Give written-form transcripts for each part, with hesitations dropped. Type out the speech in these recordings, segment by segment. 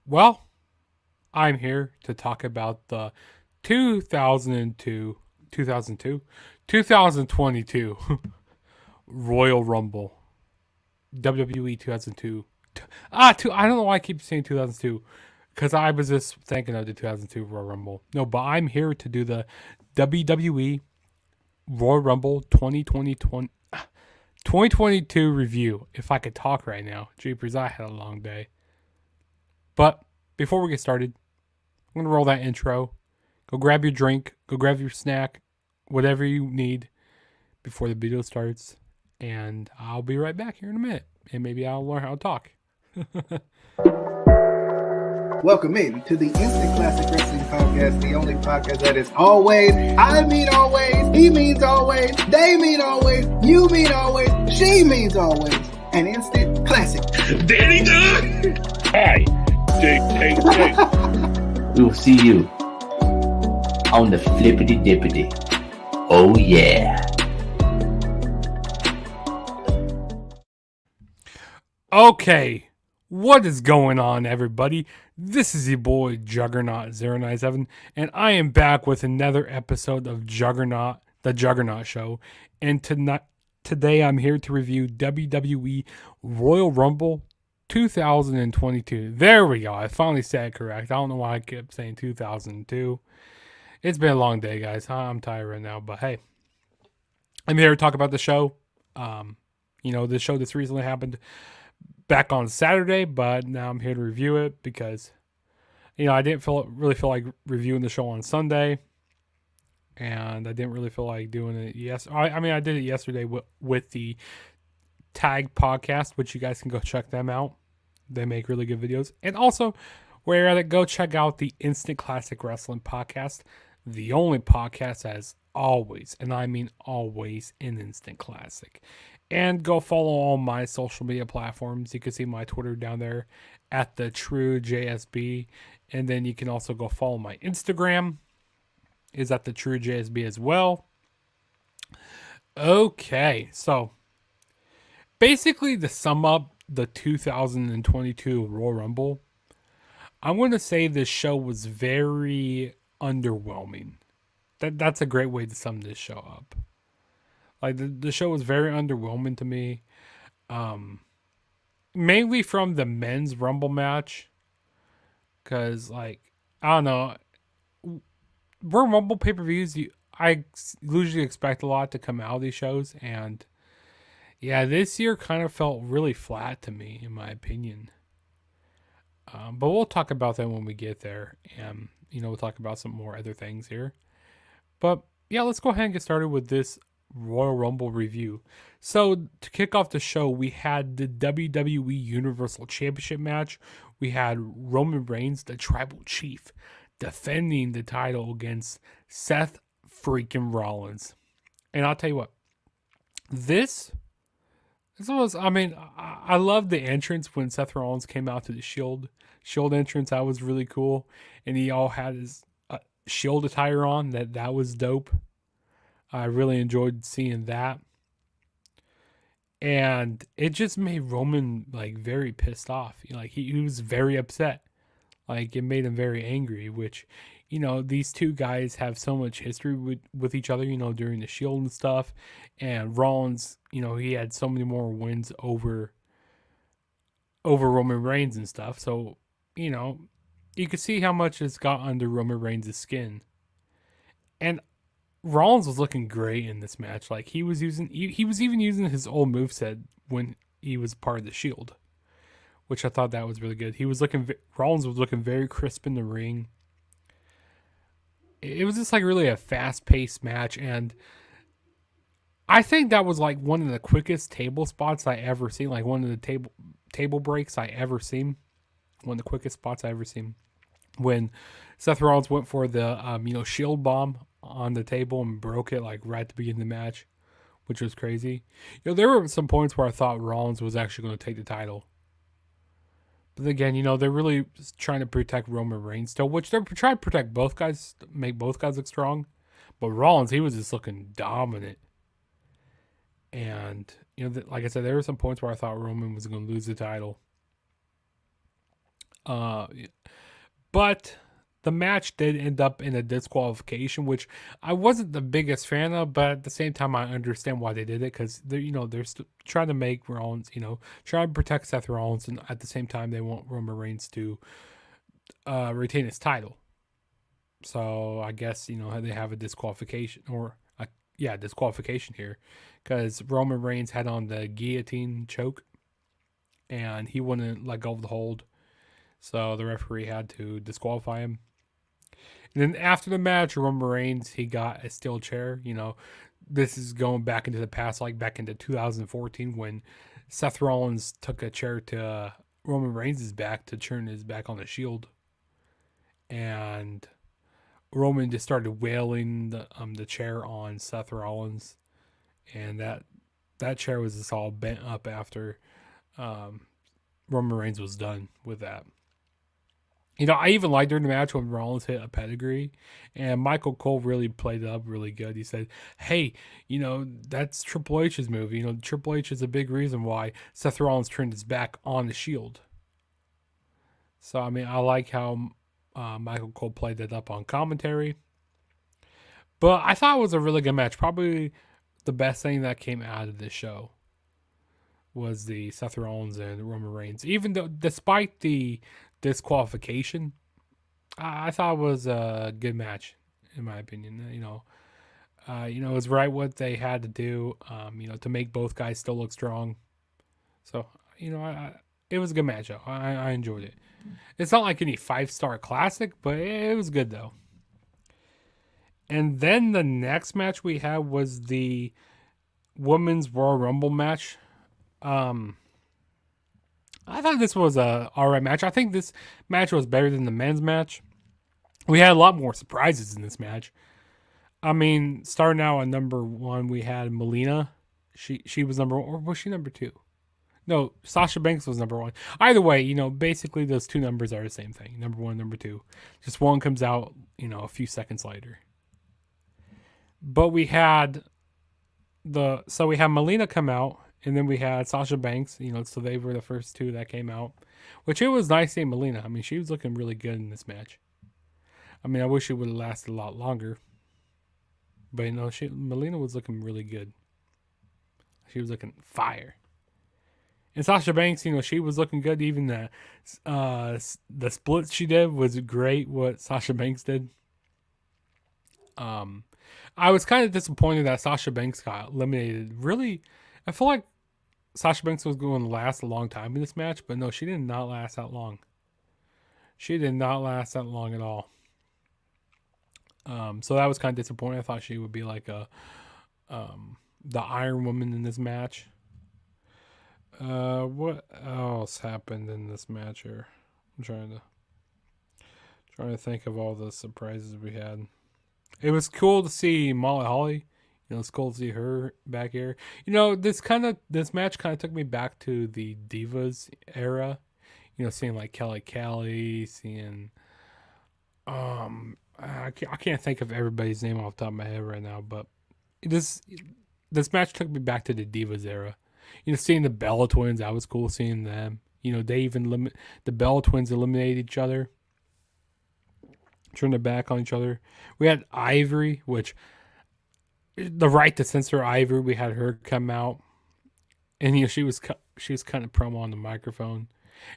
Well, I'm here to talk about the 2002, 2002, 2022 Royal Rumble, WWE 2002. I don't know why I keep saying 2002 because I was just thinking of the 2002 Royal Rumble. No, but I'm here to do the WWE Royal Rumble 2022 review. If I could talk right now, jeepers, I had a long day. But before we get started, I'm gonna roll that intro. Go grab your drink, go grab your snack, whatever you need before the video starts, and I'll be right back here in a minute. And maybe I'll learn how to talk. Welcome in to the Instant Classic Wrestling Podcast, the only podcast that is always, I mean always, he means always, they mean always, you mean always, she means always, an instant classic. Danny Dunn! Hi, JKJ. We will see you on the flippity dippity. Oh yeah. Okay, what is going on, everybody? This is your boy Juggernaut097, and I am back with another episode of Juggernaut, the Juggernaut Show. And today I'm here to review WWE Royal Rumble 2022. There we go. I finally said it correct. I don't know why I kept saying 2002. It's been a long day, guys. I'm tired right now, but hey, I'm here to talk about the show. The show that's recently happened back on Saturday, but now I'm here to review it because, I didn't really feel like reviewing the show on Sunday, and I didn't really feel like doing it. I did it yesterday with the Tag podcast, which you guys can go check them out. They make really good videos, and also, where at it, go check out the Instant Classic Wrestling podcast, the only podcast as always, and I mean always, an Instant Classic. And go follow all my social media platforms. You can see my Twitter down there at the True JSB. And then you can also go follow my Instagram. Is at the True JSB as well. Okay, so basically to sum up the 2022 Royal Rumble, I'm going to say this show was very underwhelming. That's a great way to sum this show up. Like the show was very underwhelming to me. Mainly from the men's Rumble match. Cause I don't know. We're Rumble pay-per-views. I usually expect a lot to come out of these shows. And yeah, this year kind of felt really flat to me, in my opinion. But we'll talk about that when we get there. And, we'll talk about some more other things here. But yeah, let's go ahead and get started with this Royal Rumble review. So to kick off the show, we had the WWE Universal Championship match. We had Roman Reigns, the Tribal Chief, defending the title against Seth freaking Rollins. And I'll tell you what, this was, I love the entrance when Seth Rollins came out to the Shield entrance. That was really cool. And he all had his Shield attire on. That was dope. I really enjoyed seeing that. And it just made Roman very pissed off. He was very upset. It made him very angry, which, these two guys have so much history with each other, during the Shield and stuff. And Rollins, he had so many more wins over Roman Reigns and stuff. So, you could see how much it's got under Roman Reigns' skin. And Rollins was looking great in this match. He was even using his old moveset when he was part of the Shield, which I thought that was really good. Rollins was looking very crisp in the ring. It was just really a fast-paced match, and I think that was one of the quickest table spots I ever seen. One of the table breaks I ever seen. One of the quickest spots I ever seen. When Seth Rollins went for the Shield bomb on the table and broke it right at the beginning of the match, which was crazy. There were some points where I thought Rollins was actually going to take the title. But again, they're really trying to protect Roman Reigns still, which they're trying to protect both guys, make both guys look strong. But Rollins, he was just looking dominant. And, like I said, there were some points where I thought Roman was going to lose the title. Uh, but the match did end up in a disqualification, which I wasn't the biggest fan of. But at the same time, I understand why they did it because they're trying to make Rollins, trying to protect Seth Rollins, and at the same time, they want Roman Reigns to retain his title. So I guess they have a disqualification disqualification here because Roman Reigns had on the guillotine choke and he wouldn't let go of the hold. So the referee had to disqualify him. And then after the match, Roman Reigns, he got a steel chair. This is going back into the past, like back into 2014 when Seth Rollins took a chair to Roman Reigns' back to turn his back on the Shield. And Roman just started wailing the chair on Seth Rollins. And that chair was just all bent up after Roman Reigns was done with that. I even liked during the match when Rollins hit a pedigree, and Michael Cole really played it up really good. He said, hey, that's Triple H's move. Triple H is a big reason why Seth Rollins turned his back on the Shield. So, I mean, I like how Michael Cole played that up on commentary. But I thought it was a really good match. Probably the best thing that came out of this show was the Seth Rollins and Roman Reigns. Even though, despite the disqualification, I thought it was a good match, in my opinion. It was right what they had to do, to make both guys still look strong. So, it was a good match, though. I enjoyed it. It's not like any 5-star classic, but it was good, though. And then the next match we had was the Women's Royal Rumble match. I thought this was a alright match. I think this match was better than the men's match. We had a lot more surprises in this match. I mean, starting out at number 1, we had Melina. She was number 1, or was she number 2? No, Sasha Banks was number 1. Either way, basically those two numbers are the same thing. Number 1, number 2. Just one comes out, a few seconds later. But we had Melina come out. And then we had Sasha Banks, so they were the first two that came out. Which it was nice seeing Melina. I mean, she was looking really good in this match. I mean, I wish it would have lasted a lot longer. But, Melina was looking really good. She was looking fire. And Sasha Banks, she was looking good. Even the splits she did was great, what Sasha Banks did. I was kind of disappointed that Sasha Banks got eliminated. Really, I feel like Sasha Banks was going to last a long time in this match, but no, she did not last that long. She did not last that long at all. So that was kind of disappointing. I thought she would be like the Iron Woman in this match. What else happened in this match here? I'm trying to think of all the surprises we had. It was cool to see Molly Holly. It's cool to see her back here. This match kind of took me back to the Divas era. Seeing like Kelly, seeing I can't think of everybody's name off the top of my head right now, but this match took me back to the Divas era. Seeing the Bella Twins, that was cool seeing them. They even the Bella Twins eliminated each other, turned their back on each other. We had Ivory, which the right to censor Ivory. We had her come out, and she was kind of promo on the microphone,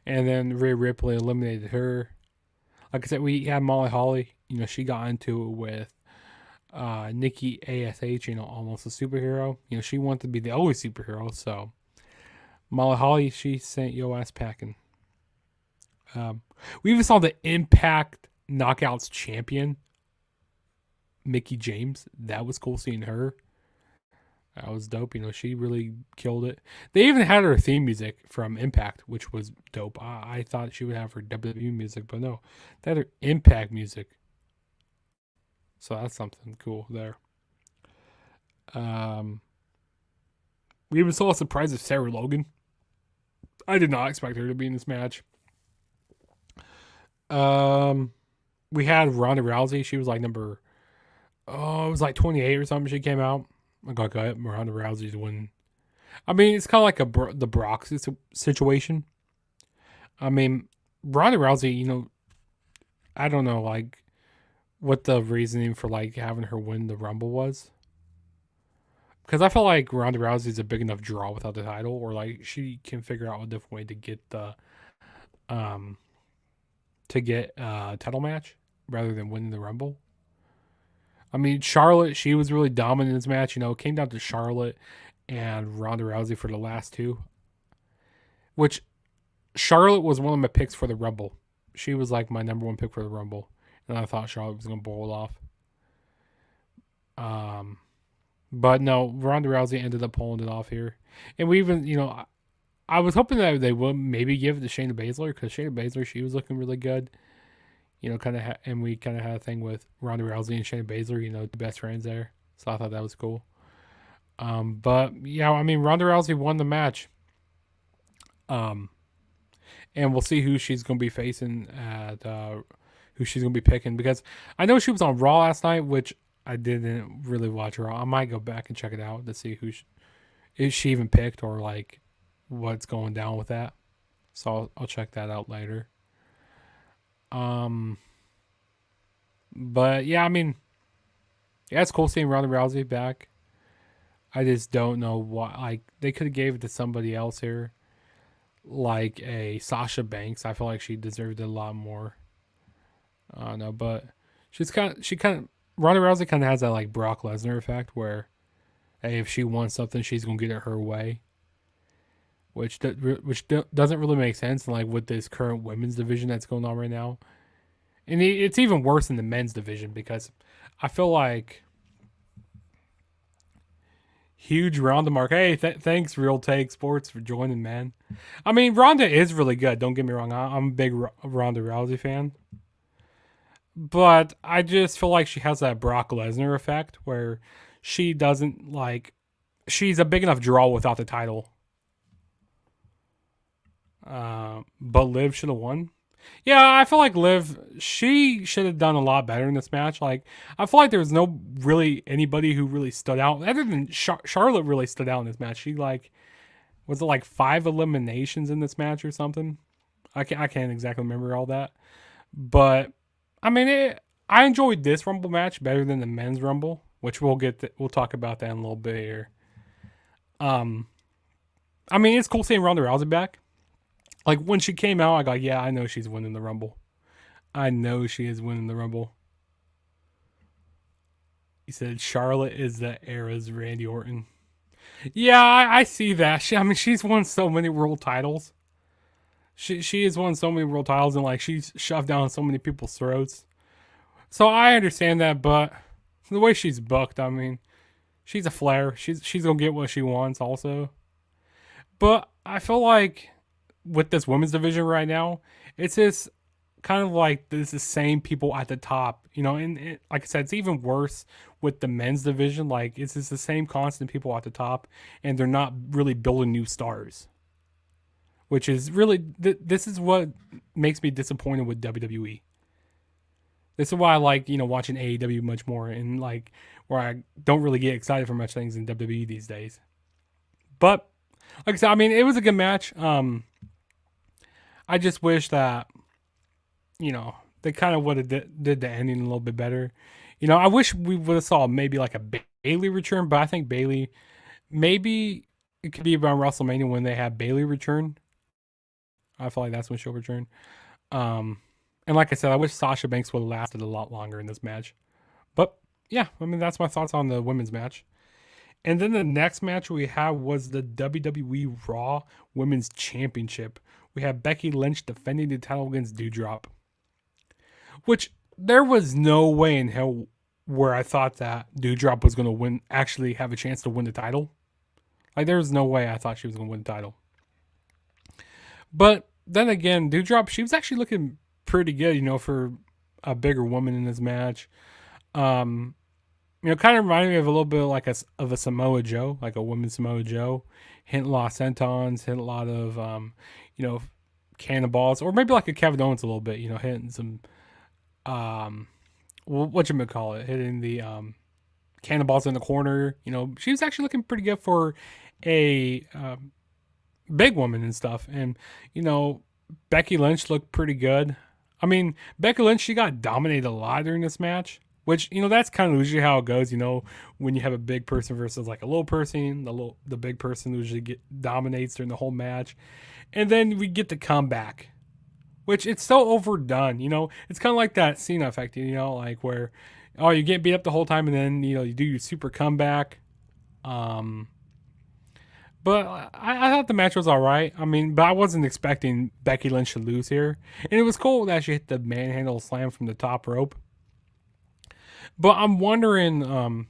and then Rhea Ripley eliminated her. Like I said, we had Molly Holly. She got into it with Nikki ASH. Almost a superhero. She wanted to be the only superhero. So Molly Holly, she sent yo ass packing. We even saw the Impact Knockouts champion, Mickie James. That was cool seeing her. That was dope. She really killed it. They even had her theme music from Impact, which was dope. I thought she would have her WWE music, but no. They had her Impact music. So that's something cool there. We even saw a surprise of Sarah Logan. I did not expect her to be in this match. We had Ronda Rousey. She was like it was like 28 or something. She came out. I got Ronda Rousey's win. I mean, it's kind of like the Brock situation. I mean, Ronda Rousey, I don't know, like, what the reasoning for, like, having her win the Rumble was. Because I feel like Ronda Rousey's a big enough draw without the title, or, like, she can figure out a different way to get the, um, title match rather than winning the Rumble. I mean, Charlotte, she was really dominant in this match. It came down to Charlotte and Ronda Rousey for the last two, which Charlotte was one of my picks for the Rumble. She was like my number one pick for the Rumble, and I thought Charlotte was going to bowl it off. But no, Ronda Rousey ended up pulling it off here, and we even, I was hoping that they would maybe give it to Shayna Baszler because Shayna Baszler, she was looking really good. And we kind of had a thing with Ronda Rousey and Shayna Baszler, the best friends there. So I thought that was cool. But yeah, I mean, Ronda Rousey won the match. And we'll see who she's going to be facing who she's going to be picking, because I know she was on Raw last night, which I didn't really watch Raw. I might go back and check it out to see if she even picked, or like what's going down with that. So I'll check that out later. But yeah, I mean, yeah, it's cool seeing Ronda Rousey back. I just don't know what, like, they could have gave it to somebody else here, like a Sasha Banks. I feel like she deserved it a lot more. I don't know, but Ronda Rousey kind of has that like Brock Lesnar effect where, hey, if she wants something, she's gonna get it her way. Which doesn't really make sense, like with this current women's division that's going on right now. And it's even worse in the men's division, because I feel like huge Ronda mark. Hey, thanks Real Take Sports for joining, man. I mean, Ronda is really good. Don't get me wrong. I'm a big Ronda Rousey fan. But I just feel like she has that Brock Lesnar effect where she doesn't like, she's a big enough draw without the title. But Liv should have won. Yeah, I feel like Liv, she should have done a lot better in this match. Like, I feel like there was no really anybody who really stood out other than Charlotte. Really stood out in this match. She was it like 5 eliminations in this match or something? I can't exactly remember all that, but I mean, I enjoyed this Rumble match better than the men's Rumble, which we'll talk about that in a little bit here. I mean, it's cool seeing Ronda Rousey back. Like, when she came out, I go, yeah, I know she's winning the Rumble. I know she is winning the Rumble. He said Charlotte is the era's Randy Orton. Yeah, I see that. She's won so many world titles. She has won so many world titles, and like she's shoved down so many people's throats. So I understand that, but the way she's booked, I mean, she's a Flair. She's gonna get what she wants also. But I feel like with this women's division right now, it's just kind of like there's the same people at the top, and like I said, it's even worse with the men's division. Like, it's just the same constant people at the top, and they're not really building new stars, which is really, this is what makes me disappointed with WWE. This is why I like, watching AEW much more, and like where I don't really get excited for much things in WWE these days. But like I said, I mean, it was a good match. I just wish that, they kind of would have did the ending a little bit better. I wish we would have saw maybe like a Bayley return, but I think Bayley, maybe it could be around WrestleMania when they have Bayley return. I feel like that's when she'll return. And like I said, I wish Sasha Banks would have lasted a lot longer in this match. But yeah, I mean, that's my thoughts on the women's match. And then the next match we had was the WWE Raw Women's Championship. We had Becky Lynch defending the title against Doudrop. Which, there was no way in hell where I thought that Doudrop was going to actually have a chance to win the title. Like, there was no way I thought she was going to win the title. But then again, Doudrop, she was actually looking pretty good, for a bigger woman in this match. Kind of reminded me of a little bit like of a Samoa Joe, like a women's Samoa Joe. Hit a lot of sentons, hit a lot of, cannonballs, or maybe like a Kevin Owens a little bit, hitting some, whatchamacallit, hitting the cannonballs in the corner. She was actually looking pretty good for a big woman and stuff. And, Becky Lynch looked pretty good. I mean, Becky Lynch, she got dominated a lot during this match, which, that's kind of usually how it goes, when you have a big person versus like a little person, the big person usually dominates during the whole match. And then we get the comeback, which it's so overdone, It's kind of like that Cena effect, like where, oh, you get beat up the whole time and then, you do your super comeback. But I thought the match was all right. I mean, but I wasn't expecting Becky Lynch to lose here. And it was cool that she hit the manhandle slam from the top rope. But I'm wondering, I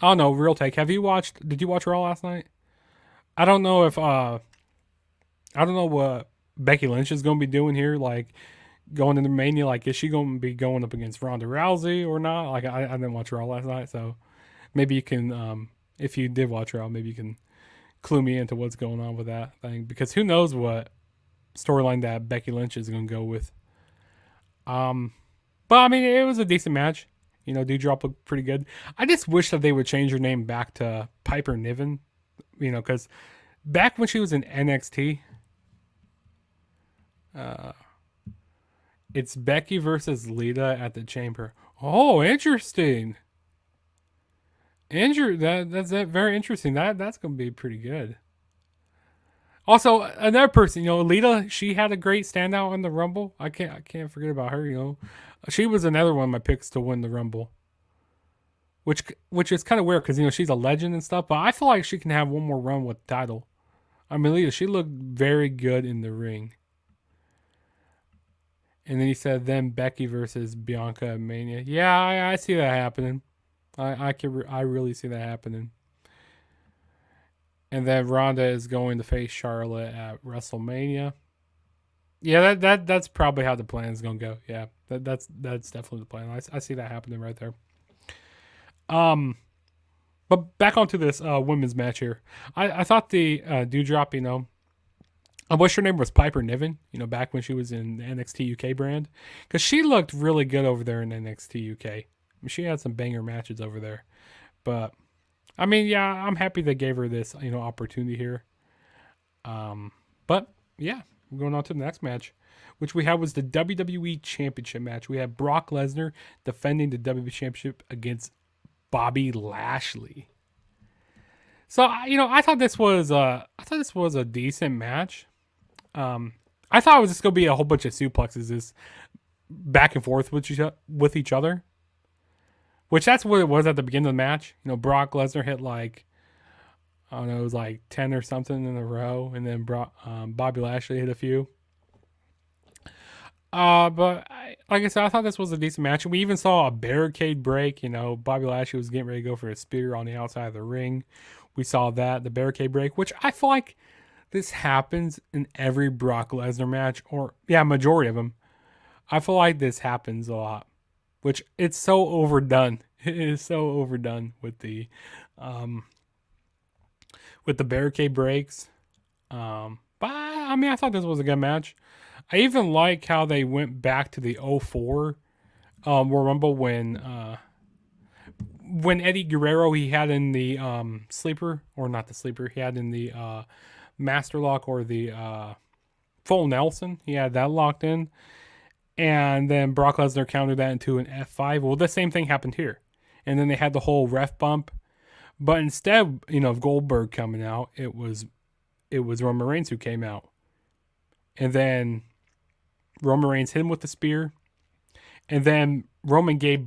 don't know, real take. Did you watch Raw last night? I don't know I don't know what Becky Lynch is going to be doing here. Like, going into Mania, like, is she going to be going up against Ronda Rousey or not? Like, I didn't watch Raw last night, so maybe you can, if you did watch Raw, maybe you can clue me into what's going on with that thing, because who knows what storyline that Becky Lynch is going to go with. But I mean, it was a decent match. Doudrop looked pretty good. I just wish that they would change her name back to Piper Niven, because back when she was in NXT, it's Becky versus Lita at the Chamber. Oh, interesting. That's very interesting. That's gonna be pretty good. Also, another person, Lita, she had a great standout in the Rumble. I can't forget about her. She was another one of my picks to win the Rumble, which is kind of weird because she's a legend and stuff. But I feel like she can have one more run with the title. I mean, Lita, she looked very good in the ring. And then he said, then Becky versus Bianca at Mania. Yeah, I see that happening. I really see that happening. And then Ronda is going to face Charlotte at WrestleMania. Yeah, that's probably how the plan is going to go. Yeah, that's definitely the plan. I see that happening right there. But back onto this women's match here. I thought the Doudrop, I wish her name was Piper Niven, back when she was in the NXT UK brand, because she looked really good over there in NXT UK. I mean, she had some banger matches over there. But I mean, yeah, I'm happy they gave her this, opportunity here. But yeah, we're going on to the next match, which we had was the WWE Championship match. We have Brock Lesnar defending the WWE Championship against Bobby Lashley. So, I thought this was a decent match. I thought it was just gonna be a whole bunch of suplexes, this back and forth with each other. Which that's what it was at the beginning of the match. Brock Lesnar hit like, I don't know, it was like 10 or something in a row, and then Bobby Lashley hit a few. But like I said, I thought this was a decent match. We even saw a barricade break. Bobby Lashley was getting ready to go for a spear on the outside of the ring. We saw the barricade break, which I feel like this happens in every Brock Lesnar match, or majority of them. I feel like this happens a lot, which it's so overdone. It is so overdone with the barricade breaks. But I mean, I thought this was a good match. I even like how they went back to the 04 Royal Rumble when Eddie Guerrero, he had in the sleeper, or not the sleeper, he had in the master lock, or the full Nelson. He had that locked in. And then Brock Lesnar countered that into an F5. Well, the same thing happened here. And then they had the whole ref bump. But instead, of Goldberg coming out, it was Roman Reigns who came out. And then Roman Reigns hit him with the spear. And then Roman gave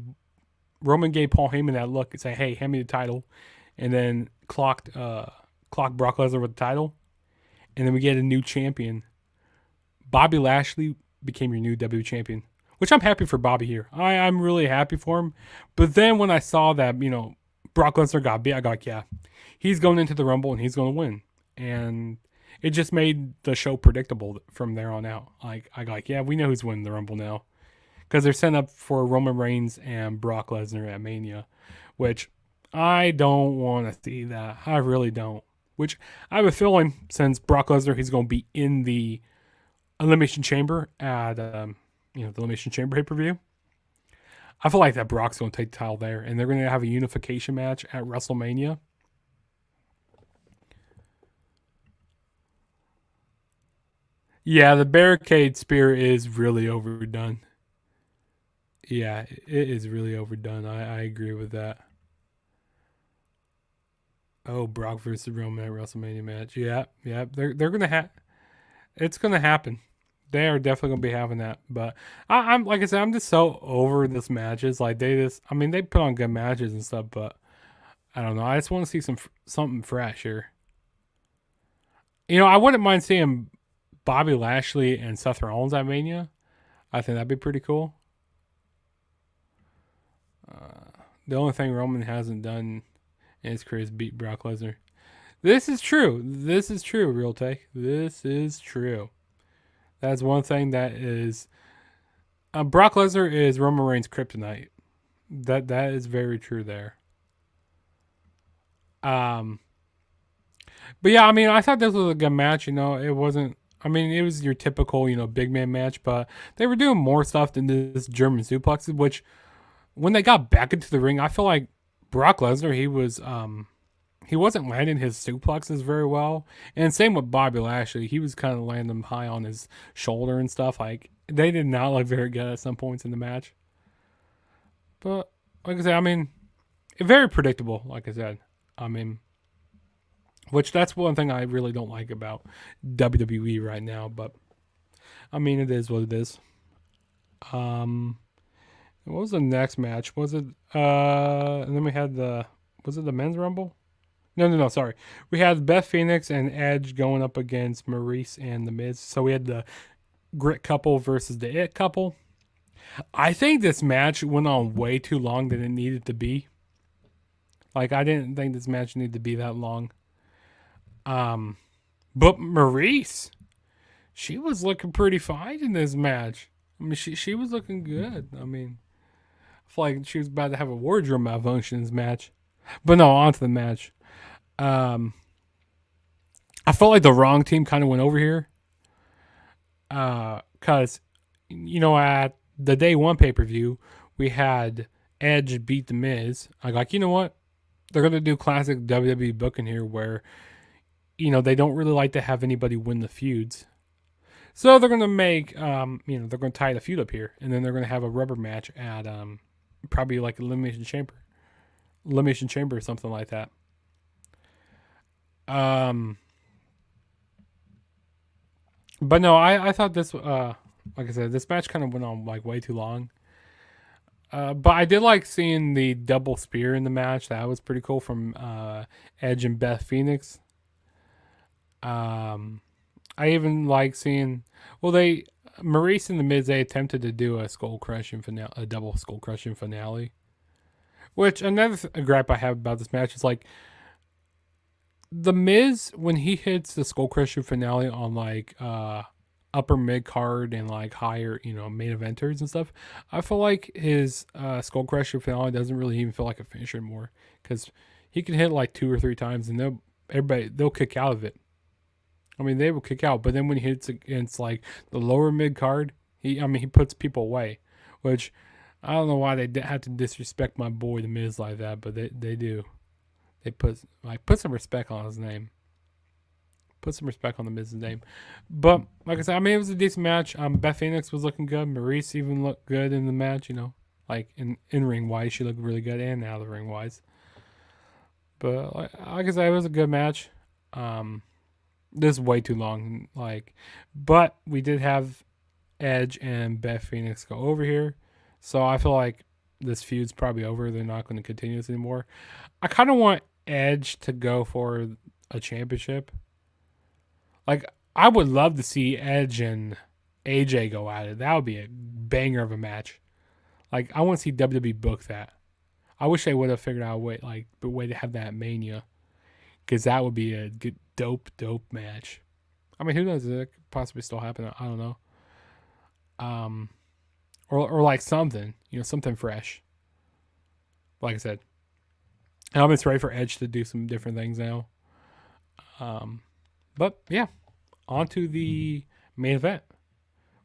Paul Heyman that look and say, hey, hand me the title. And then clocked Brock Lesnar with the title. And then we get a new champion. Bobby Lashley became your new WWE champion, which I'm happy for Bobby here. I'm really happy for him. But then when I saw that, Brock Lesnar got beat, I got like, yeah, he's going into the Rumble and he's going to win. And it just made the show predictable from there on out. Like, I got like, yeah, we know who's winning the Rumble now. Because they're setting up for Roman Reigns and Brock Lesnar at Mania, which I don't want to see that. I really don't. Which I have a feeling, since Brock Lesnar, he's going to be in the Elimination Chamber at the Elimination Chamber pay-per-view. I feel like that Brock's going to take the title there, and they're going to have a unification match at WrestleMania. Yeah, the barricade spear is really overdone. Yeah, it is really overdone. I agree with that. Oh, Brock versus Roman at WrestleMania match. Yeah, yeah. They're gonna have. It's gonna happen. They are definitely gonna be having that. But I'm like I said, I'm just so over this matches. Like they just, I mean, they put on good matches and stuff, but I don't know. I just want to see something fresh here. I wouldn't mind seeing Bobby Lashley and Seth Rollins at Mania. I think that'd be pretty cool. The only thing Roman hasn't done in his career is beat Brock Lesnar. This is true. This is true, Real Take. This is true. That's one thing that is. Brock Lesnar is Roman Reigns' kryptonite. That is very true there. Um, but yeah, I mean, I thought this was a good match. It wasn't. I mean, it was your typical, big man match, but they were doing more stuff than this German suplexes. Which, when they got back into the ring, I feel like Brock Lesnar, he wasn't landing his suplexes very well, and same with Bobby Lashley. He was kind of landing them high on his shoulder and stuff. Like they did not look very good at some points in the match. But like I said, I mean, very predictable. Like I said, I mean, which that's one thing I really don't like about WWE right now. But I mean, it is what it is. Um, what was the next match? Was it and then we had was it the men's rumble? No, sorry. We had Beth Phoenix and Edge going up against Maurice and The Miz. So we had the Grit couple versus the It couple. I think this match went on way too long than it needed to be. Like, I didn't think this match needed to be that long. But Maurice, she was looking pretty fine in this match. I mean, she was looking good. I mean, I feel like she was about to have a wardrobe malfunction in this match. But no, on to the match. I felt like the wrong team kind of went over here. Because, at the day one pay per view, we had Edge beat The Miz. I like, you know what? They're going to do classic WWE booking here where, they don't really like to have anybody win the feuds. So they're going to make, they're going to tie the feud up here. And then they're going to have a rubber match at probably like Elimination Chamber. Elimination Chamber or something like that. But no, I thought this, like I said, this match kind of went on like way too long. But I did like seeing the double spear in the match. That was pretty cool from Edge and Beth Phoenix. I even like seeing, Maurice and The Miz, they attempted to do a skull crushing finale, a double skull crushing finale. Which another gripe I have about this match is like, The Miz, when he hits the skull crushing finale on like upper mid card and like higher, main eventers and stuff, I feel like his skull crushing finale doesn't really even feel like a finisher anymore because he can hit like 2 or 3 times and they'll kick out of it. I mean, they will kick out, but then when he hits against like the lower mid card, he puts people away, which I don't know why they had to disrespect my boy The Miz like that, but they do. They put some respect on his name. Put some respect on The Miz's name. But like I said, I mean, it was a decent match. Beth Phoenix was looking good. Maurice even looked good in the match. Like in ring wise, she looked really good, and out of the ring wise. But like I said, it was a good match. This is way too long. But we did have Edge and Beth Phoenix go over here, so I feel like this feud's probably over. They're not going to continue this anymore. I kind of want Edge to go for a championship. Like, I would love to see Edge and AJ go at it. That would be a banger of a match. Like, I want to see WWE book that. I wish they would have figured out a way to have that at Mania. Because that would be a good, dope match. I mean, who knows? It could possibly still happen. I don't know. Or like something, something fresh. Like I said, I'm just ready for Edge to do some different things now. But yeah, on to the main event,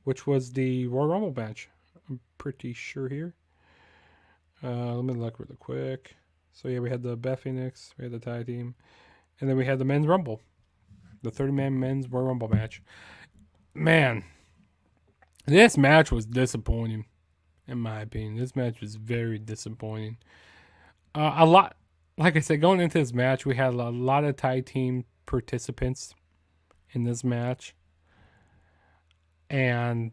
which was the Royal Rumble match. I'm pretty sure here. Let me look really quick. So yeah, we had the Beth Phoenix, we had the tag team, and then we had the men's Rumble, the 30-man men's Royal Rumble match. man, this match was disappointing, in my opinion. This match was very disappointing. A lot, like I said, going into this match, we had a lot of tag team participants in this match. And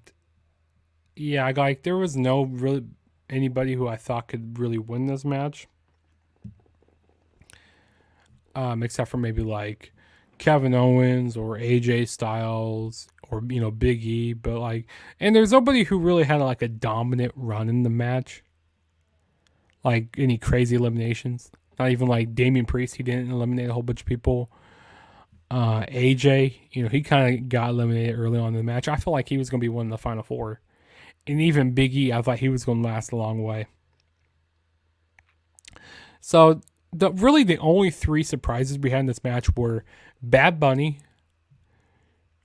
yeah, like there was no really anybody who I thought could really win this match. Except for maybe like Kevin Owens or AJ Styles or Big E, but like, and there's nobody who really had like a dominant run in the match, like any crazy eliminations. Not even like Damian Priest, he didn't eliminate a whole bunch of people. AJ, he kind of got eliminated early on in the match. I felt like he was going to be one of the final four, and even Big E, I thought he was going to last a long way. So the only three surprises we had in this match were Bad Bunny,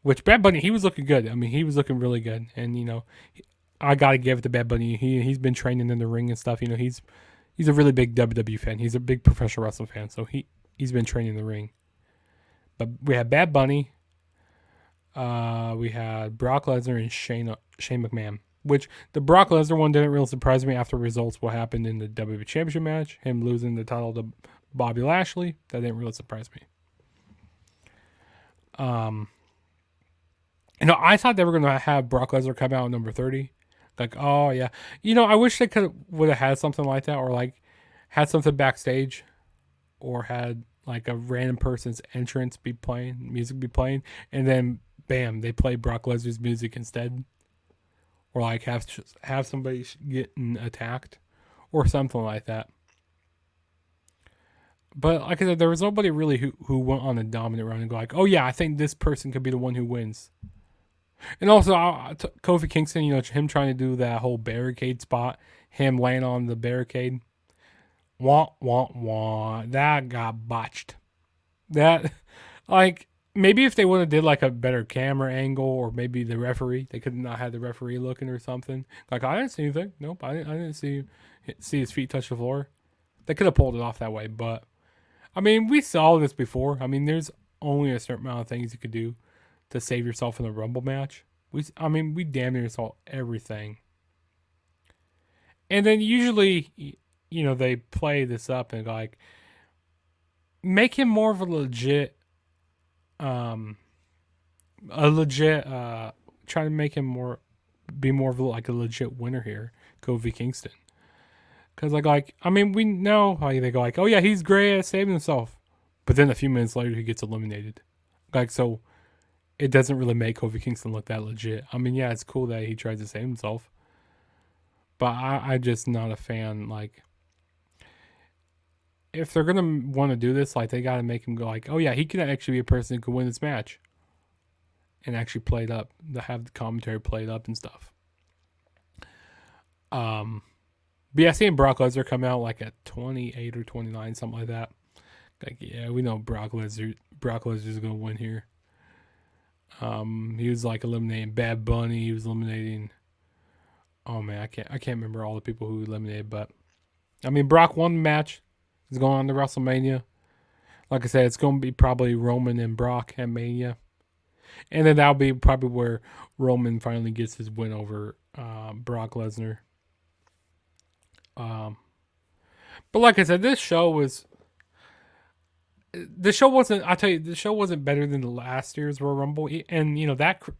which Bad Bunny, he was looking good. I mean, he was looking really good, and I gotta give it to Bad Bunny. He's been training in the ring and stuff. He's a really big WWE fan. He's a big professional wrestling fan, so he's been training in the ring. But we had Bad Bunny, we had Brock Lesnar and Shane McMahon. Which the Brock Lesnar one didn't really surprise me after results. What happened in the WWE Championship match, him losing the title to Bobby Lashley, that didn't really surprise me. I thought they were gonna have Brock Lesnar come out at number 30. Like, oh yeah, I wish they would have had something like that, or like had something backstage, or had like a random person's entrance music be playing, and then bam, they play Brock Lesnar's music instead. Or like have somebody getting attacked, or something like that. But like I said, there was nobody really who went on a dominant run and go like, oh yeah, I think this person could be the one who wins. And also Kofi Kingston, him trying to do that whole barricade spot, him laying on the barricade, that got botched. That like. Maybe if they would have did like a better camera angle, or maybe the referee, they could not have the referee looking or something. Like, I didn't see anything. Nope, I didn't see his feet touch the floor. They could have pulled it off that way, but I mean, we saw this before. I mean, there's only a certain amount of things you could do to save yourself in a Rumble match. We damn near saw everything. And then usually, they play this up and like make him more of a legit. Trying to make him be more of like a legit winner here, Kofi Kingston. Because we know how they go like, oh yeah, he's great at saving himself, but then a few minutes later he gets eliminated. So it doesn't really make Kofi Kingston look that legit. I mean, yeah, it's cool that he tries to save himself, but I'm just not a fan. Like, if they're gonna want to do this, like, they gotta make him go like, oh yeah, he could actually be a person who could win this match, and actually play it up, to have the commentary played up and stuff. But yeah, seeing Brock Lesnar come out like at 28 or 29, something like that. Like, yeah, we know Brock Lesnar's gonna win here. He was like eliminating Bad Bunny. He was eliminating. Oh man, I can't remember all the people who eliminated, but I mean, Brock won the match. He's going on to WrestleMania. Like I said, it's going to be probably Roman and Brock at Mania. And then that'll be probably where Roman finally gets his win over Brock Lesnar. But like I said, this show wasn't better than the last year's Royal Rumble. And,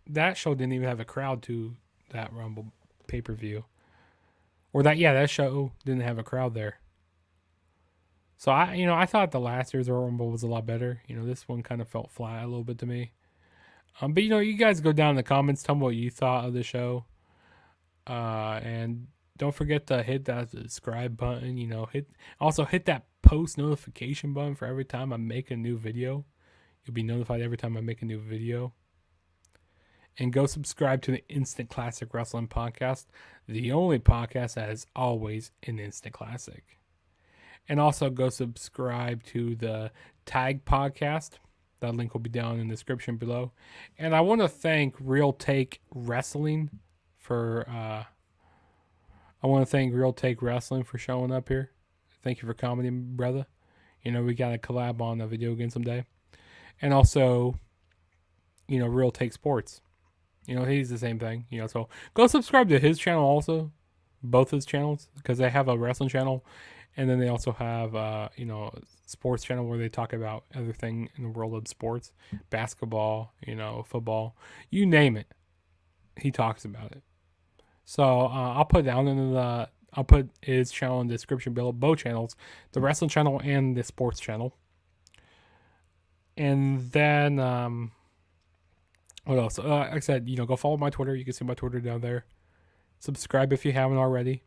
that show didn't even have a crowd to that Rumble pay-per-view. Or that show didn't have a crowd there. So I thought the last year's Royal Rumble was a lot better. This one kind of felt flat a little bit to me. But you guys go down in the comments, tell me what you thought of the show. And don't forget to hit that subscribe button. Hit that post notification button for every time I make a new video. You'll be notified every time I make a new video. And go subscribe to the Instant Classic Wrestling Podcast, the only podcast that is always an instant classic. And also go subscribe to the Tag Podcast. That link will be down in the description below. And I want to thank Real Take Wrestling for showing up here. Thank you for comedy, brother. We got to collab on a video again someday. And also, Real Take Sports. He's the same thing. So go subscribe to his channel also, both his channels, because they have a wrestling channel, and then they also have sports channel where they talk about everything in the world of sports, basketball, football, you name it. He talks about it. So I'll put I'll put his channel in the description below, both channels, the wrestling channel and the sports channel. And then what else? Like I said, go follow my Twitter. You can see my Twitter down there. Subscribe if you haven't already.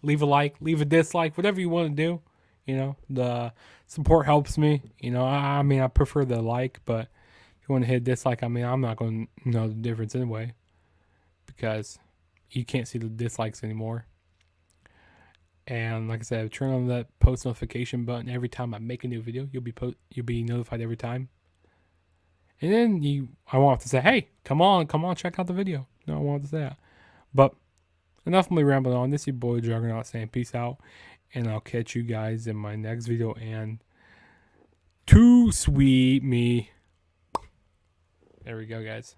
Leave a like, leave a dislike, whatever you want to do. The support helps me. I prefer the like, but if you want to hit dislike, I'm not going to know the difference anyway, because you can't see the dislikes anymore. And like I said, turn on that post notification button every time I make a new video. You'll be notified every time. And then I won't have to say, hey, come on, check out the video. No, I won't have to say that. But enough of me rambling on. This is your boy Juggernaut saying peace out. And I'll catch you guys in my next video. And too sweet me. There we go, guys.